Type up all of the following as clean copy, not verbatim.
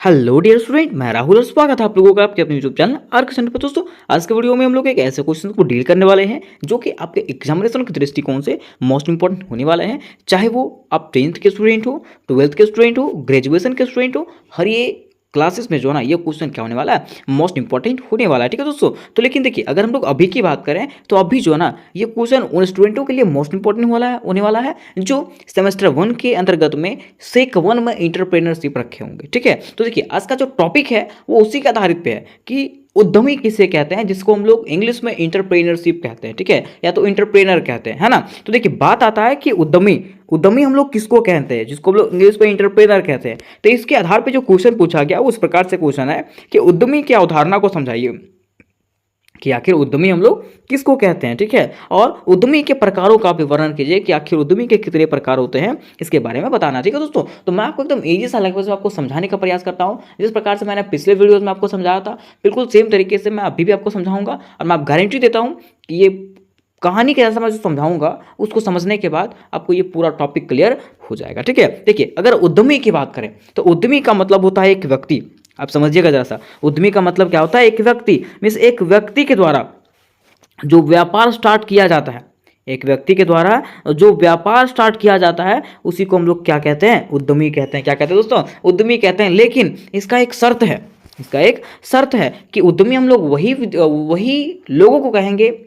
Hello dear student, मैं राहुल और स्वागत है आप लोगों का आपके अपने यूट्यूब चैनल आर्क सेंटर पर। दोस्तों, आज के वीडियो में हम लोग एक ऐसे क्वेश्चन को डील करने वाले हैं जो कि आपके एग्जामिनेशन के दृष्टिकोण से मोस्ट इंपॉर्टेंट होने वाले हैं। चाहे वो आप 10th के स्टूडेंट हो, 12th के स्टूडेंट हो, ग्रेजुएशन के स्टूडेंट हो, हर ये क्लासेस में जो है ना ये क्वेश्चन क्या होने वाला है, मोस्ट इंपॉर्टेंट होने वाला है। ठीक है दोस्तों, तो लेकिन देखिए अगर हम लोग अभी की बात करें तो अभी जो है ना ये क्वेश्चन उन स्टूडेंटों के लिए मोस्ट इंपॉर्टेंट होने वाला है जो सेमेस्टर 1 के अंतर्गत में सेक 1 में इंटरप्रेनरशिप रखे होंगे। ठीक है, तो देखिए आज का जो टॉपिक है वो उसी के आधारित पे है कि उद्यमी किसे कहते हैं, जिसको हम लोग इंग्लिश में इंटरप्रेनरशिप कहते हैं। ठीक है, या तो इंटरप्रेनर कहते हैं, है ना। तो देखिए बात आता है कि उद्यमी उद्यमी हम लोग किसको कहते हैं, जिसको हम लोग इंग्लिश में इंटरप्रेनर कहते हैं। तो इसके आधार पे जो क्वेश्चन पूछा गया उस प्रकार से क्वेश्चन है कि उद्यमी की अवधारणा को समझाइए कि आखिर उद्यमी हम लोग किसको कहते हैं। ठीक है, और उद्यमी के प्रकारों का विवरण कीजिए कि आखिर उद्यमी के कितने प्रकार होते हैं, इसके बारे में बताना। ठीक है दोस्तों, तो मैं आपको एकदम ईजी सा लैंग्वेज में आपको समझाने का प्रयास करता हूं, जिस प्रकार से मैंने पिछले वीडियोज में आपको समझाया था बिल्कुल सेम तरीके से मैं अभी भी आपको समझाऊंगा। और मैं आप गारंटी देता हूं कि ये कहानी के जैसा मैं जो समझाऊंगा उसको समझने के बाद आपको ये पूरा टॉपिक क्लियर हो जाएगा। ठीक है, देखिए अगर उद्यमी की बात करें तो उद्यमी का मतलब होता है एक व्यक्ति। आप समझिएगा जरा सा, उद्यमी का मतलब क्या होता है, एक व्यक्ति। मीन्स एक व्यक्ति के द्वारा जो व्यापार स्टार्ट किया जाता है, एक व्यक्ति के द्वारा जो व्यापार स्टार्ट किया जाता है उसी को हम लोग क्या कहते हैं, उद्यमी कहते हैं। क्या कहते हैं दोस्तों, उद्यमी कहते हैं। लेकिन इसका एक शर्त है, इसका एक शर्त है कि उद्यमी हम लोग वही लोगों को कहेंगे,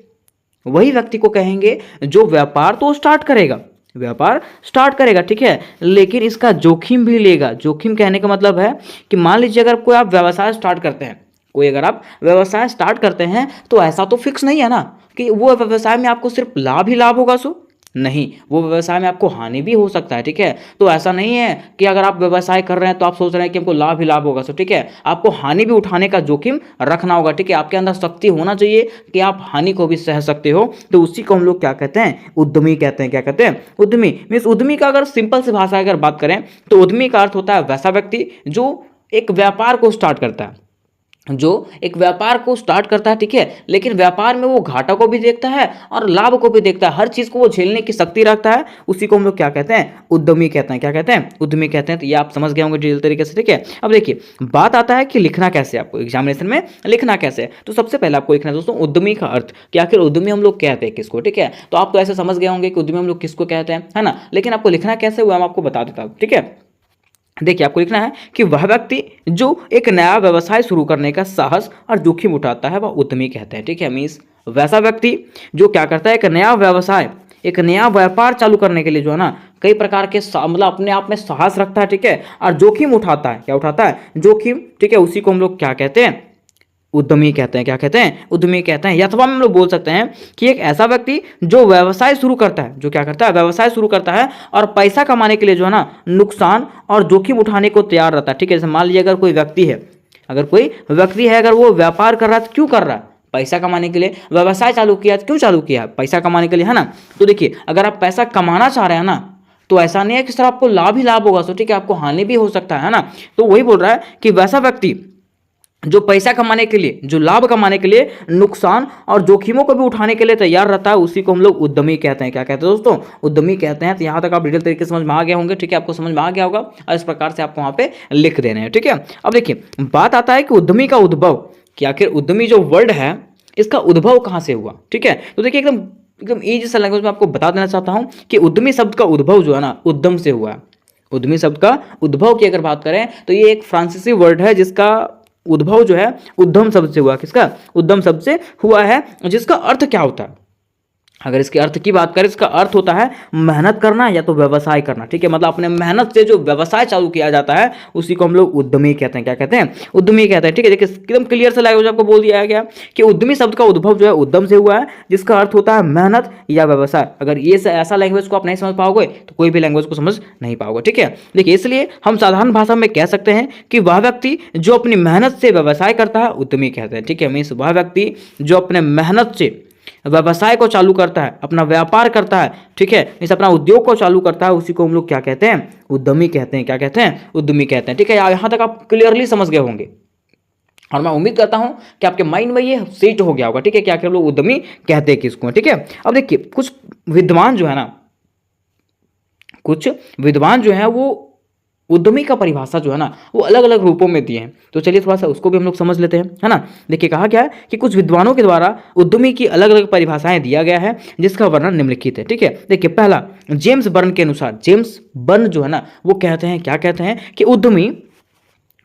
वही व्यक्ति को कहेंगे जो व्यापार तो स्टार्ट करेगा, व्यापार स्टार्ट करेगा। ठीक है, लेकिन इसका जोखिम भी लेगा। जोखिम कहने का मतलब है कि मान लीजिए अगर कोई आप व्यवसाय स्टार्ट करते हैं, कोई अगर आप व्यवसाय स्टार्ट करते हैं तो ऐसा तो फिक्स नहीं है ना कि वो व्यवसाय में आपको सिर्फ लाभ ही लाभ होगा। सो नहीं, वो व्यवसाय में आपको हानि भी हो सकता है। ठीक है, तो ऐसा नहीं है कि अगर आप व्यवसाय कर रहे हैं तो आप सोच रहे हैं कि हमको लाभ ही लाभ होगा। सो ठीक है, आपको हानि भी उठाने का जोखिम रखना होगा। ठीक है, आपके अंदर शक्ति होना चाहिए कि आप हानि को भी सह सकते हो। तो उसी को हम लोग क्या कहते हैं, उद्यमी कहते हैं। क्या कहते हैं, उद्यमी। मीन्स उद्यमी का अगर सिंपल सी भाषा अगर बात करें तो उद्यमी का अर्थ होता है वैसा व्यक्ति जो एक व्यापार को स्टार्ट करता है, जो एक व्यापार को स्टार्ट करता है। ठीक है, लेकिन व्यापार में वो घाटा को भी देखता है और लाभ को भी देखता है, हर चीज को वो झेलने की शक्ति रखता है। उसी को हम लोग क्या कहते हैं, उद्यमी कहते हैं। क्या कहते हैं, उद्यमी कहते हैं। तो ये आप समझ गए होंगे डिटेल तरीके से। ठीक है, अब देखिए बात आता है कि लिखना कैसे, आपको एग्जामिनेशन में लिखना कैसे है। तो सबसे पहले आपको लिखना है दोस्तों उद्यमी का अर्थ कि आखिर उद्यमी हम लोग कहते हैं किसको। ठीक है, तो आप तो ऐसे समझ गए होंगे कि उद्यमी हम लोग किसको कहते हैं, है ना। लेकिन आपको लिखना कैसे हुआ मैं आपको बता देता हूँ। ठीक है, देखिए आपको लिखना है कि वह व्यक्ति जो एक नया व्यवसाय शुरू करने का साहस और जोखिम उठाता है वह उद्यमी कहते हैं। ठीक है, मीन्स वैसा व्यक्ति जो क्या करता है, एक नया व्यवसाय, एक नया व्यापार चालू करने के लिए जो है ना कई प्रकार के मतलब अपने आप में साहस रखता है। ठीक है, और जोखिम उठाता है। क्या उठाता है, जोखिम। ठीक है, उसी को हम लोग क्या कहते हैं, उद्यमी कहते हैं। क्या कहते हैं, उद्यमी कहते हैं। अथवा हम लोग बोल सकते हैं कि एक ऐसा व्यक्ति जो व्यवसाय शुरू करता है, जो क्या करता है, व्यवसाय शुरू करता है और पैसा कमाने के लिए जो है ना नुकसान और जोखिम उठाने को तैयार रहता है। ठीक है, जैसे मान लीजिए अगर कोई व्यक्ति है, अगर कोई व्यक्ति है, अगर वो व्यापार कर रहा है तो क्यों कर रहा है, पैसा कमाने के लिए। व्यवसाय चालू किया तो क्यों चालू किया, पैसा कमाने के लिए, है ना। तो देखिए अगर आप पैसा कमाना चाह रहे हैं ना तो ऐसा नहीं है कि सर आपको लाभ ही लाभ होगा। सो ठीक है, आपको हानि भी हो सकता है ना। तो वही बोल रहा है कि वैसा व्यक्ति जो पैसा कमाने के लिए, जो लाभ कमाने के लिए नुकसान और जोखिमों को भी उठाने के लिए तैयार रहता है, उसी को हम लोग उद्यमी कहते हैं। क्या कहते हैं दोस्तों, उद्यमी कहते हैं। तो यहाँ तक आप डिटेल तरीके से समझ में आ गए होंगे। ठीक है, आपको समझ में आ गया होगा और इस प्रकार से आपको वहाँ पे लिख देने हैं। ठीक है, अब देखिए बात आता है कि उद्यमी का उद्भव, कि आखिर उद्यमी जो वर्ड है इसका उद्भव कहाँ से हुआ। ठीक है, तो देखिए एकदम एकदम ईजी सा लैंग्वेज में आपको बता देना चाहता हूँ कि उद्यमी शब्द का उद्भव जो है ना उद्यम से हुआ है। उद्यमी शब्द का उद्भव की अगर बात करें तो ये एक फ्रांसीसी वर्ड है जिसका उद्भव जो है उद्यम शब्द से हुआ। किसका, उद्यम शब्द से हुआ है, जिसका अर्थ क्या होता है, अगर इसके अर्थ की बात करें, इसका अर्थ होता है मेहनत करना या तो व्यवसाय करना। ठीक है, मतलब अपने मेहनत से जो व्यवसाय चालू किया जाता है उसी को हम लोग उद्यमी कहते हैं। क्या कहते हैं, उद्यमी कहते हैं। ठीक है, देखिए एकदम क्लियर से लैंग्वेज आपको बोल दिया गया कि उद्यमी शब्द का उद्भव जो है उद्यम से हुआ है, जिसका अर्थ होता है मेहनत या व्यवसाय। अगर ये ऐसा लैंग्वेज को आप नहीं समझ पाओगे तो कोई भी लैंग्वेज को समझ नहीं पाओगे। ठीक है, देखिए इसलिए हम साधारण भाषा में कह सकते हैं कि वह व्यक्ति जो अपनी मेहनत से व्यवसाय करता है उद्यमी कहते हैं। ठीक है, मीन्स वह व्यक्ति जो अपने मेहनत से व्यवसाय को चालू करता है, अपना व्यापार करता है। ठीक है, इस अपना उद्योग को चालू करता है, उसी को हम लोग क्या कहते हैं, उद्यमी कहते हैं। क्या कहते हैं, उद्यमी कहते हैं। ठीक है, यहाँ तक आप क्लियरली समझ गए होंगे और मैं उम्मीद करता हूं कि आपके माइंड में ये सेट हो गया होगा। ठीक है, क्या आखिर लोग उद्यमी कहते हैं किसको। ठीक है, अब देखिए कुछ विद्वान जो है ना, कुछ विद्वान जो है वो उद्यमी का परिभाषा जो है ना वो अलग अलग रूपों में दिए हैं। तो चलिए थोड़ा सा उसको भी हम लोग समझ लेते हैं, है ना। देखिए कहा गया है कि कुछ विद्वानों के द्वारा उद्यमी की अलग अलग परिभाषाएं दिया गया है, जिसका वर्णन निम्नलिखित है। ठीक है, देखिए पहला, जेम्स बर्न के अनुसार, जेम्स बर्न जो है ना वो कहते हैं, क्या कहते हैं कि उद्यमी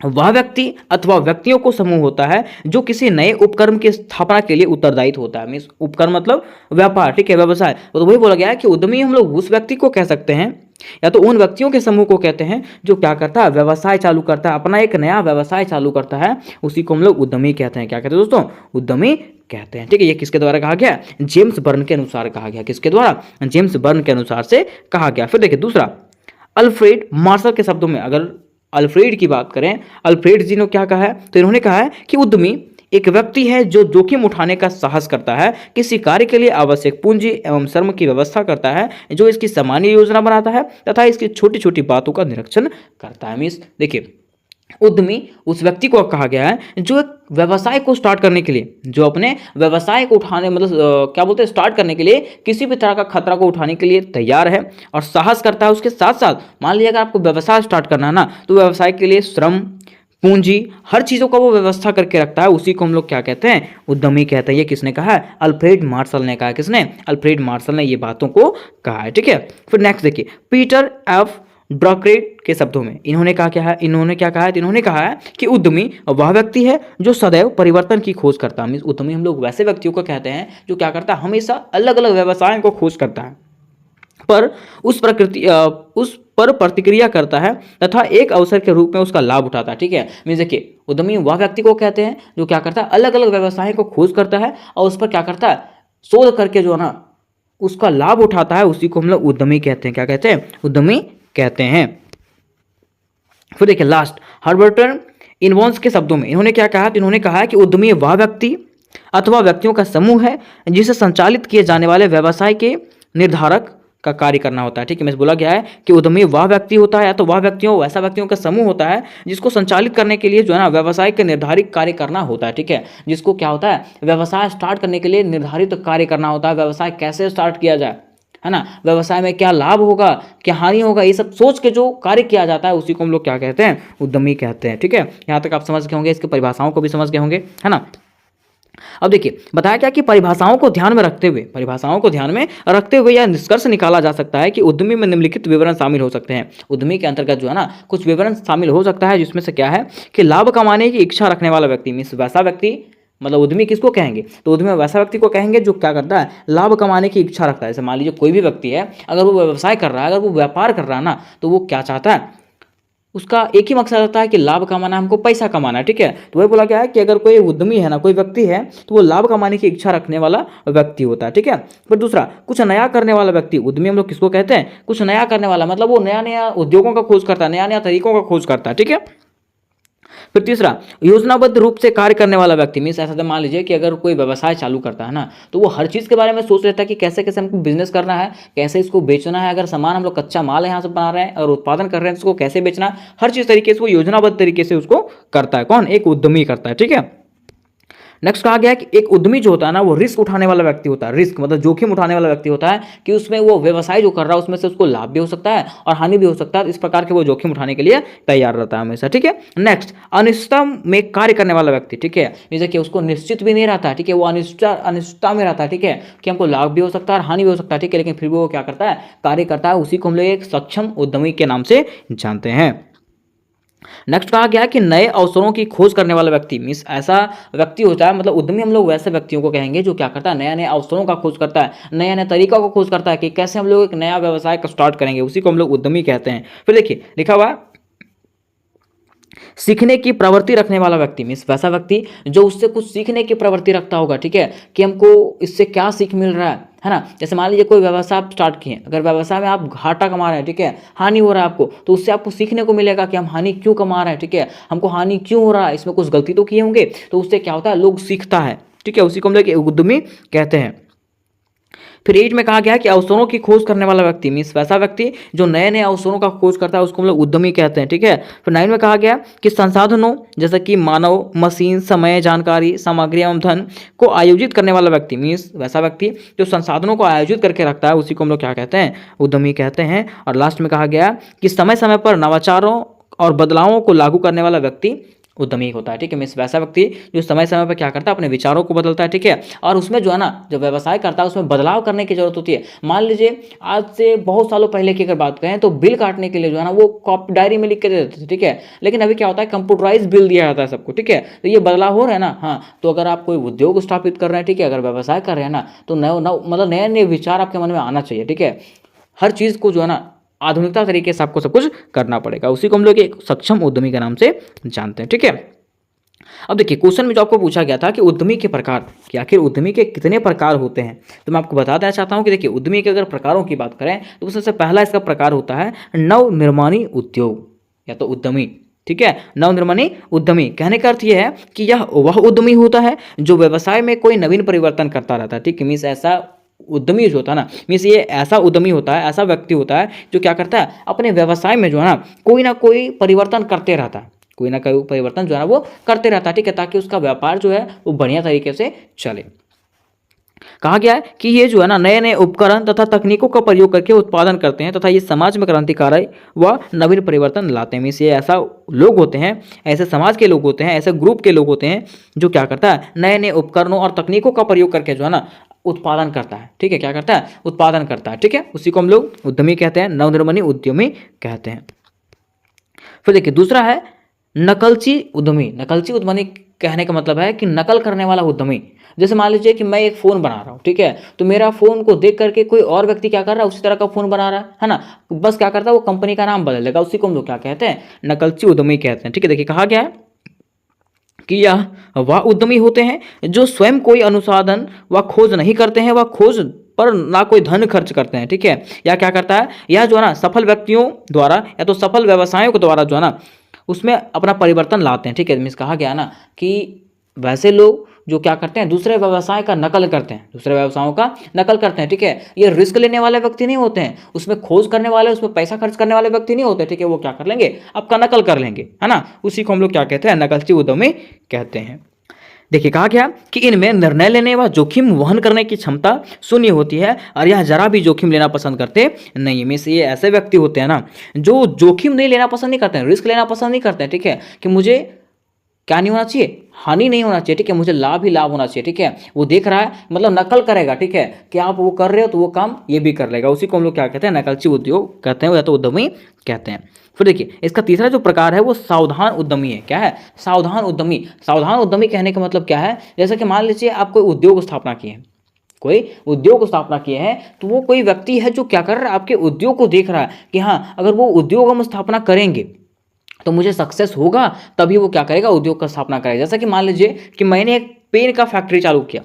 वह व्यक्ति अथवा व्यक्तियों को समूह होता है जो किसी नए उपक्रम की स्थापना के लिए उत्तरदायित्व होता है। मीन्स उपक्रम मतलब व्यापार, ठीक है, व्यवसाय। तो वही बोला गया है कि उद्यमी हम लोग उस व्यक्ति को कह सकते हैं या तो उन व्यक्तियों के समूह को कहते हैं जो क्या करता है, व्यवसाय चालू करता है, अपना एक नया व्यवसाय चालू करता है, उसी को हम लोग उद्यमी कहते हैं। क्या कहते हैं दोस्तों, उद्यमी कहते हैं। ठीक है, ये किसके द्वारा कहा गया, जेम्स बर्न के अनुसार कहा गया। किसके द्वारा, जेम्स बर्न के अनुसार से कहा गया। फिर देखिए दूसरा, अल्फ्रेड मार्शल के शब्दों में अगर अल्फ्रेड की बात करें, अल्फ्रेड जी ने क्या कहा है, तो इन्होंने कहा है कि उद्यमी एक व्यक्ति है जो जोखिम उठाने का साहस करता है, किसी कार्य के लिए आवश्यक पूंजी एवं श्रम की व्यवस्था करता है, जो इसकी सामान्य योजना बनाता है तथा इसकी छोटी छोटी बातों का निरीक्षण करता है। मीन्स देखिए उद्यमी उस व्यक्ति को कहा गया है जो एक व्यवसाय को स्टार्ट करने के लिए, जो अपने व्यवसाय को उठाने मतलब क्या बोलते हैं, स्टार्ट करने के लिए किसी भी तरह का खतरा को उठाने के लिए तैयार है और साहस करता है। उसके साथ साथ मान लीजिए अगर आपको व्यवसाय स्टार्ट करना है ना, तो व्यवसाय के लिए श्रम, पूंजी, हर चीज़ों का वो व्यवस्था करके रखता है, उसी को हम लोग क्या कहते हैं, उद्यमी कहते हैं। ये किसने कहा है, अल्फ्रेड मार्शल ने कहा। किसने, अल्फ्रेड मार्शल ने ये बातों को कहा है। ठीक है, फिर नेक्स्ट देखिए, पीटर एफ ड्रॉकरेट के शब्दों में इन्होंने कहा क्या है, इन्होंने क्या कहा है, इन्होंने कहा है कि उद्यमी वह व्यक्ति है जो सदैव परिवर्तन की खोज करता है। उद्यमी हम लोग वैसे व्यक्तियों को कहते हैं जो क्या करता है, हमेशा अलग अलग व्यवसायों को खोज करता है, पर उस पर प्रतिक्रिया करता है तथा एक अवसर के रूप में उसका लाभ उठाता है। ठीक है, मीन्स देखिए उद्यमी वह व्यक्ति को कहते हैं जो क्या करता है, अलग अलग व्यवसाय को खोज करता है और उस पर क्या करता है, शोध करके जो है ना उसका लाभ उठाता है, उसी को हम लोग उद्यमी कहते हैं। क्या कहते हैं, उद्यमी कहते हैं। फिर देखिए लास्ट, हर्बर्टन इनवॉन्स के शब्दों में इन्होंने क्या कहा, इन्होंने कहा कि उद्यमी वह व्यक्ति अथवा व्यक्तियों का समूह है जिसे संचालित किए जाने वाले व्यवसाय के निर्धारक का कार्य करना होता है। ठीक है, मैं बोला गया है कि उद्यमी वह व्यक्ति होता है या तो वह व्यक्तियों ऐसा व्यक्तियों का समूह होता है जिसको संचालित करने के लिए जो है ना व्यवसाय के निर्धारित कार्य करना होता है। ठीक है, जिसको क्या होता है, व्यवसाय स्टार्ट करने के लिए निर्धारित कार्य करना होता है, व्यवसाय कैसे स्टार्ट किया जाए, है ना, व्यवसाय में क्या लाभ होगा, क्या हानि होगा, ये सब सोच के जो कार्य किया जाता है उसी को हम लोग क्या कहते हैं, उद्यमी कहते हैं। ठीक है, यहाँ तक आप समझ गए होंगे, इसकी परिभाषाओं को भी समझ गए होंगे, है ना। अब देखिए बताया क्या कि परिभाषाओं को ध्यान में रखते हुए यह निष्कर्ष निकाला जा सकता है कि उद्यमी में निम्नलिखित विवरण शामिल हो सकते हैं। उद्यमी के अंतर्गत जो है ना कुछ विवरण शामिल हो सकता है, जिसमें से क्या है कि लाभ कमाने की इच्छा रखने वाला व्यक्ति, मीन्स वैसा व्यक्ति, मतलब उद्यमी किसको कहेंगे, तो उद्यमी वैसा व्यक्ति को कहेंगे जो क्या करता है, लाभ कमाने की इच्छा रखता है। जैसे मान लीजिए कोई भी व्यक्ति है, अगर वो व्यवसाय कर रहा है, अगर वो व्यापार कर रहा है ना, तो वो क्या चाहता है, उसका एक ही मकसद रहता है कि लाभ कमाना, हमको पैसा कमाना है। ठीक है, तो वही बोला गया है कि अगर कोई उद्यमी है ना, कोई व्यक्ति है, तो वो लाभ कमाने की इच्छा रखने वाला व्यक्ति होता है। ठीक है, फिर दूसरा, कुछ नया करने वाला व्यक्ति, उद्यमी हम लोग किसको कहते हैं, कुछ नया करने वाला, मतलब वो नया नया उद्योगों का खोज करता है, नया नया तरीकों का खोज करता है। ठीक है, फिर तीसरा, योजनाबद्ध रूप से कार्य करने वाला व्यक्ति, मीन्स ऐसा मान लीजिए कि अगर कोई व्यवसाय चालू करता है ना, तो वो हर चीज़ के बारे में सोच लेता है कि कैसे कैसे हमको बिजनेस करना है, कैसे इसको बेचना है, अगर सामान हम लोग कच्चा माल यहाँ से बना रहे हैं और उत्पादन कर रहे हैं, उसको कैसे बेचना है, हर चीज़ तरीके से वो योजनाबद्ध तरीके से उसको करता है। कौन, एक उद्यमी करता है। ठीक है, नेक्स्ट कहा गया है कि एक उद्यमी जो होता है ना वो रिस्क उठाने वाला व्यक्ति होता है। रिस्क मतलब जोखिम उठाने वाला व्यक्ति होता है कि उसमें वो व्यवसाय जो कर रहा है उसमें से उसको लाभ भी हो सकता है और हानि भी हो सकता है, इस प्रकार के वो जोखिम उठाने के लिए तैयार रहता है हमेशा। ठीक है, नेक्स्ट, अनिश्चितता में कार्य करने वाला व्यक्ति। ठीक है, जैसे कि उसको निश्चित भी नहीं रहता है, ठीक है, वो अनिश्चितता में रहता है। ठीक है, कि हमको लाभ भी हो सकता है और हानि भी हो सकता है। ठीक है, लेकिन फिर भी वो क्या करता है, कार्य करता है, उसी को हम लोग एक सक्षम उद्यमी के नाम से जानते हैं। नेक्स्ट कहा गया कि नए अवसरों की खोज करने वाला व्यक्ति, मीन्स ऐसा व्यक्ति होता है, मतलब उद्यमी हम लोग वैसे व्यक्तियों को कहेंगे जो क्या करता है, नया नया अवसरों का खोज करता है, नया नया तरीका को खोज करता है कि कैसे हम लोग एक नया व्यवसाय का स्टार्ट करेंगे, उसी को हम लोग उद्यमी कहते हैं। फिर देखिए लिखा हुआ, सीखने की प्रवृत्ति रखने वाला व्यक्ति, मीन्स वैसा व्यक्ति जो उससे कुछ सीखने की प्रवृत्ति रखता होगा। ठीक है, कि हमको इससे क्या सीख मिल रहा है ना। जैसे मान लीजिए कोई व्यवसाय आप स्टार्ट किए, अगर व्यवसाय में आप घाटा कमा रहे हैं, ठीक है, हानि हो रहा है आपको, तो उससे आपको सीखने को मिलेगा कि हम हानि क्यों कमा रहे हैं। ठीक है, हमको हानि क्यों हो रहा है, इसमें कुछ गलती तो किए होंगे, तो उससे क्या होता है, लोग सीखता है। ठीक है, उसी को हम लोग उद्यमी कहते हैं। फिर 8 में कहा गया है कि अवसरों की खोज करने वाला व्यक्ति मीन्स वैसा व्यक्ति जो नए नए अवसरों का खोज करता है उसको हम लोग उद्यमी कहते हैं, ठीक है। फिर 9 में कहा गया कि संसाधनों जैसे कि मानव, मशीन, समय, जानकारी, सामग्री एवं धन को आयोजित करने वाला व्यक्ति मीन्स वैसा व्यक्ति जो संसाधनों को आयोजित करके रखता है उसी को हम लोग क्या कहते हैं, उद्यमी कहते हैं। और लास्ट में कहा गया कि समय समय पर नवाचारों और बदलावों को लागू करने वाला व्यक्ति उद्यमी होता है, ठीक है। मीन्स वैसा व्यक्ति जो समय समय पर क्या करता है, अपने विचारों को बदलता है, ठीक है। और उसमें जो है ना, जब व्यवसाय करता है उसमें बदलाव करने की जरूरत होती है। मान लीजिए आज से बहुत सालों पहले की अगर बात करें तो बिल काटने के लिए जो है ना वो कॉपी डायरी में लिख के दे देते थे, ठीक है। लेकिन अभी क्या होता है, कंप्यूटराइज बिल दिया जाता है सबको, ठीक है। तो ये बदलाव हो रहा है ना। हाँ, तो अगर आप कोई उद्योग स्थापित कर रहे हैं, ठीक है, अगर व्यवसाय कर रहे हैं ना, तो मतलब नए नए विचार आपके मन में आना चाहिए, ठीक है। हर चीज़ को जो है ना आधुनिकता तरीके से आपको सब कुछ करना पड़ेगा। उसी को हम लोग एक सक्षम उद्यमी के नाम से जानते हैं, ठीक है। अब देखिए क्वेश्चन में जो आपको पूछा गया था कि उद्यमी के प्रकार, कि आखिर उद्यमी के कितने प्रकार होते हैं, तो मैं आपको बता देना चाहता हूं कि देखिए उद्यमी के अगर प्रकारों की बात करें तो सबसे पहला इसका प्रकार होता है नवनिर्माणी उद्योग या तो उद्यमी, ठीक है। नवनिर्माणी उद्यमी कहने का अर्थ यह है कि यह वह उद्यमी होता है जो व्यवसाय में कोई नवीन परिवर्तन करता रहता है, ठीक है। मीन्स ऐसा उद्यमी जो होता है ना, मीन्स ये ऐसा उद्यमी होता है, ऐसा व्यक्ति होता है जो क्या करता है, अपने व्यवसाय में जो है ना कोई परिवर्तन करते रहता है, कोई ना कोई परिवर्तन जो है ना वो करते रहता है, ठीक है, ताकि उसका व्यापार जो है वो बढ़िया तरीके से चले। कहा गया है कि ये जो है ना नए नए उपकरण तथा तकनीकों का प्रयोग करके उत्पादन करते हैं तथा ये समाज में क्रांतिकारी व नवीन परिवर्तन लाते हैं। मीन्स ये ऐसा लोग होते हैं, ऐसे समाज के लोग होते हैं, ऐसे ग्रुप के लोग होते हैं जो क्या करता है, नए नए उपकरणों और तकनीकों का प्रयोग करके जो है ना उत्पादन करता है, ठीक है। क्या करता है, उत्पादन करता है, ठीक है। उसी को हम लोग उद्यमी कहते हैं, नवनिर्माणी उद्यमी कहते हैं। फिर देखिए दूसरा है नकलची उद्यमी। नकलची उद्यमी कहने का मतलब है कि नकल करने वाला उद्यमी। जैसे मान लीजिए कि मैं एक फ़ोन बना रहा हूँ, ठीक है, तो मेरा फ़ोन को देख करके कोई और व्यक्ति क्या कर रहा है, उसी तरह का फ़ोन बना रहा है ना, बस क्या करता है वो कंपनी का नाम बदल देगा, उसी को हम लोग क्या कहते हैं, नकलची उद्यमी कहते हैं, ठीक है। देखिए कहा गया है कि यह वह उद्यमी होते हैं जो स्वयं कोई अनुसाधन व खोज नहीं करते हैं, वह खोज पर ना कोई धन खर्च करते हैं, ठीक है। या क्या करता है, यह जो है ना सफल व्यक्तियों द्वारा या तो सफल व्यवसायों के द्वारा जो है ना उसमें अपना परिवर्तन लाते हैं, ठीक है। मीन्स कहा गया ना कि वैसे लोग जो क्या करते हैं, दूसरे व्यवसाय का नकल करते हैं, दूसरे व्यवसायों का नकल करते हैं, ठीक है। ये रिस्क लेने वाले व्यक्ति नहीं होते हैं, उसमें खोज करने वाले, उसमें पैसा खर्च करने वाले व्यक्ति नहीं होते, ठीक है। वो क्या कर लेंगे, आपका नकल कर लेंगे, है ना। उसी को हम लोग क्या कहते हैं, नकलची उद्यमी कहते हैं। देखिए कहा गया कि इनमें निर्णय लेने व जोखिम वहन करने की क्षमता शून्य होती है और यह जरा भी जोखिम लेना पसंद करते नहीं। में से ये ऐसे व्यक्ति होते हैं ना जो जोखिम नहीं लेना पसंद नहीं करते हैं, रिस्क लेना पसंद नहीं करते हैं, ठीक है। कि मुझे क्या नहीं होना चाहिए, हानि नहीं होना चाहिए, ठीक है, मुझे लाभ ही लाभ होना चाहिए, ठीक है। वो देख रहा है मतलब नकल करेगा, ठीक है, कि आप वो कर रहे हो तो वो काम ये भी कर लेगा। उसी को हम लोग क्या कहते हैं, नकलची उद्योग कहते हैं या तो उद्यमी कहते हैं। फिर देखिए इसका तीसरा जो प्रकार है वो सावधान उद्यमी है। क्या है, सावधान उद्यमी। सावधान उद्यमी कहने का मतलब क्या है, जैसे कि मान लीजिए आप कोई उद्योग स्थापना किए हैं, कोई उद्योग स्थापना किए हैं, तो वो कोई व्यक्ति है जो क्या कर रहा है, आपके उद्योग को देख रहा है कि हाँ अगर वो उद्योग हम स्थापना करेंगे तो मुझे सक्सेस होगा, तभी वो क्या करेगा, उद्योग का स्थापना करेगा। जैसा कि मान लीजिए कि मैंने एक पेन का फैक्ट्री चालू किया,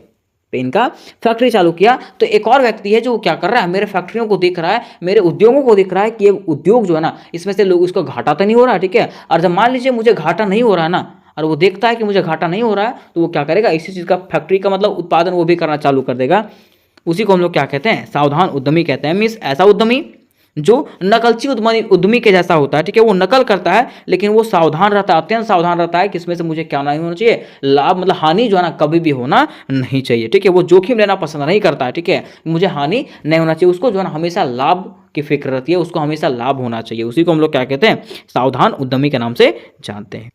पेन का फैक्ट्री चालू किया, तो एक और व्यक्ति है जो क्या कर रहा है, मेरे फैक्ट्रियों को देख रहा है, मेरे उद्योगों को देख रहा है कि ये उद्योग जो है ना इसमें से लोग उसको घाटा तो नहीं हो रहा, ठीक है। और जब मान लीजिए मुझे घाटा नहीं हो रहा है ना, और वो देखता है कि मुझे घाटा नहीं हो रहा है, तो वो क्या करेगा, इसी चीज़ का फैक्ट्री का मतलब उत्पादन वो भी करना चालू कर देगा। उसी को हम लोग क्या कहते हैं, सावधान उद्यमी कहते हैं। मीन्स ऐसा उद्यमी जो नकलची उद्यमी के जैसा होता है, ठीक है। वो नकल करता है लेकिन वो सावधान रहता है, अत्यंत सावधान रहता है कि इसमें से मुझे क्या नहीं होना चाहिए, लाभ मतलब हानि जो है ना कभी भी होना नहीं चाहिए, ठीक है। वो जोखिम लेना पसंद नहीं करता है, ठीक है, मुझे हानि नहीं होना चाहिए, उसको जो है ना हमेशा लाभ की फिक्र रहती है, उसको हमेशा लाभ होना चाहिए। उसी को हम लोग क्या कहते हैं, सावधान उद्यमी के नाम से जानते हैं।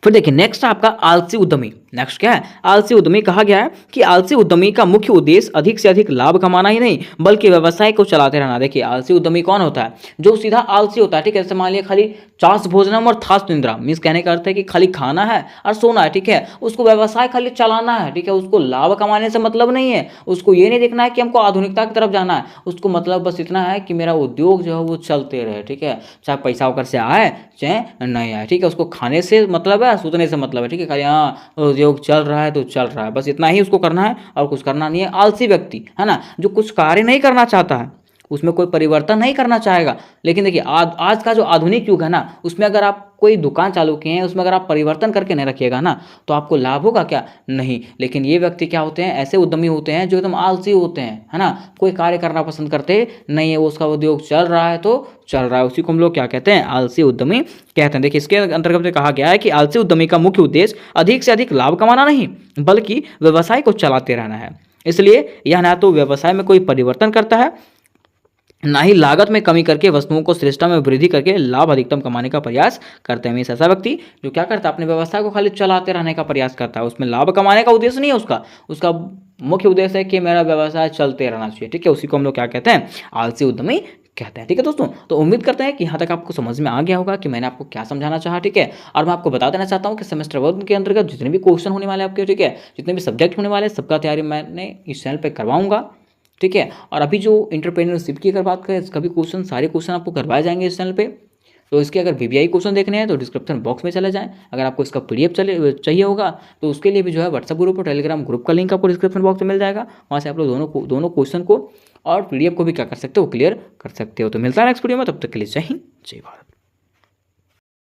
फिर देखिए नेक्स्ट आपका आलसी उद्यमी। नेक्स्ट क्या है, आलसी उद्यमी। कहा गया है कि आलसी उद्यमी का मुख्य उद्देश्य अधिक से अधिक लाभ कमाना ही नहीं बल्कि व्यवसाय को चलाते रहना। देखिए आलसी उद्यमी कौन होता है, जो सीधा आलसी होता है, ठीक है। जैसे मान लिया खाली चास भोजनम और थास निद्रा, मीन्स कहने का अर्थ है कि खाली खाना है और सोना है, ठीक है। उसको व्यवसाय खाली चलाना है, ठीक है, उसको लाभ कमाने से मतलब नहीं है, उसको ये नहीं देखना है कि हमको आधुनिकता की तरफ जाना है, उसको मतलब बस इतना है कि मेरा उद्योग जो है वो चलते रहे, ठीक है, चाहे पैसा होकर से आए चाहे नहीं आए, ठीक है। उसको खाने से मतलब है, सूतने से मतलब है, ठीक है, खाली हाँ उद्योग चल रहा है तो चल रहा है, बस इतना ही उसको करना है और कुछ करना नहीं है। आलसी व्यक्ति है ना, जो कुछ कार्य नहीं करना चाहता है, उसमें कोई परिवर्तन नहीं करना चाहेगा। लेकिन देखिए आज का जो आधुनिक युग है ना, उसमें अगर आप कोई दुकान चालू किए हैं, उसमें अगर आप परिवर्तन करके नहीं रखिएगा ना, तो आपको लाभ होगा क्या? नहीं। लेकिन ये व्यक्ति क्या होते हैं, ऐसे उद्यमी होते हैं जो एकदम आलसी होते हैं, है ना, कोई कार्य करना पसंद करते नहीं है, उसका उद्योग चल रहा है तो चल रहा है, उसी को हम लोग क्या कहते हैं, आलसी उद्यमी कहते हैं। देखिए इसके अंतर्गत कहा गया है कि आलसी उद्यमी का मुख्य उद्देश्य अधिक से अधिक लाभ कमाना नहीं, बल्कि व्यवसाय को चलाते रहना है। इसलिए यह ना तो व्यवसाय में कोई परिवर्तन करता है, ना ही लागत में कमी करके वस्तुओं को श्रेष्ठता में वृद्धि करके लाभ अधिकतम कमाने का प्रयास करते हैं। हमेशा ऐसा व्यक्ति जो क्या करता है, अपने व्यवसाय को खाली चलाते रहने का प्रयास करता है, उसमें लाभ कमाने का उद्देश्य नहीं है उसका, उसका मुख्य उद्देश्य है कि मेरा व्यवसाय चलते रहना चाहिए। ठीक है, उसी को हम लोग क्या कहते हैं, आलसी उद्यमी कहते हैं। ठीक है दोस्तों, तो उम्मीद करते हैं कि यहाँ तक आपको समझ में आ गया होगा कि मैंने आपको क्या समझाना चाहा। ठीक है, और मैं आपको बता देना चाहता हूँ कि सेमेस्टर 1 के अंतर्गत जितने भी क्वेश्चन होने वाले आपके, ठीक है, जितने भी सब्जेक्ट होने वाले, सबका तैयारी मैंने इस चैनल पर करवाऊंगा। ठीक है, और अभी जो एंटरप्रेन्योरशिप की अगर बात करें, इसका भी क्वेश्चन, सारे क्वेश्चन आपको करवाए जाएंगे इस चैनल पे। तो इसके अगर वीवीआई क्वेश्चन देखने हैं तो डिस्क्रिप्शन बॉक्स में चले जाएं। अगर आपको इसका पीडीएफ चाहिए होगा तो उसके लिए भी जो है व्हाट्सएप ग्रुप और टेलीग्राम ग्रुप का लिंक आपको डिस्क्रिप्शन बॉक्स में मिल जाएगा, वहाँ से आप लोग दोनों क्वेश्चन को और पीडीएफ को भी क्या कर सकते हो, क्लियर कर सकते हो। तो मिलता है नेक्स्ट वीडियो में, तब तक के लिए जय हिंद, जय भारत।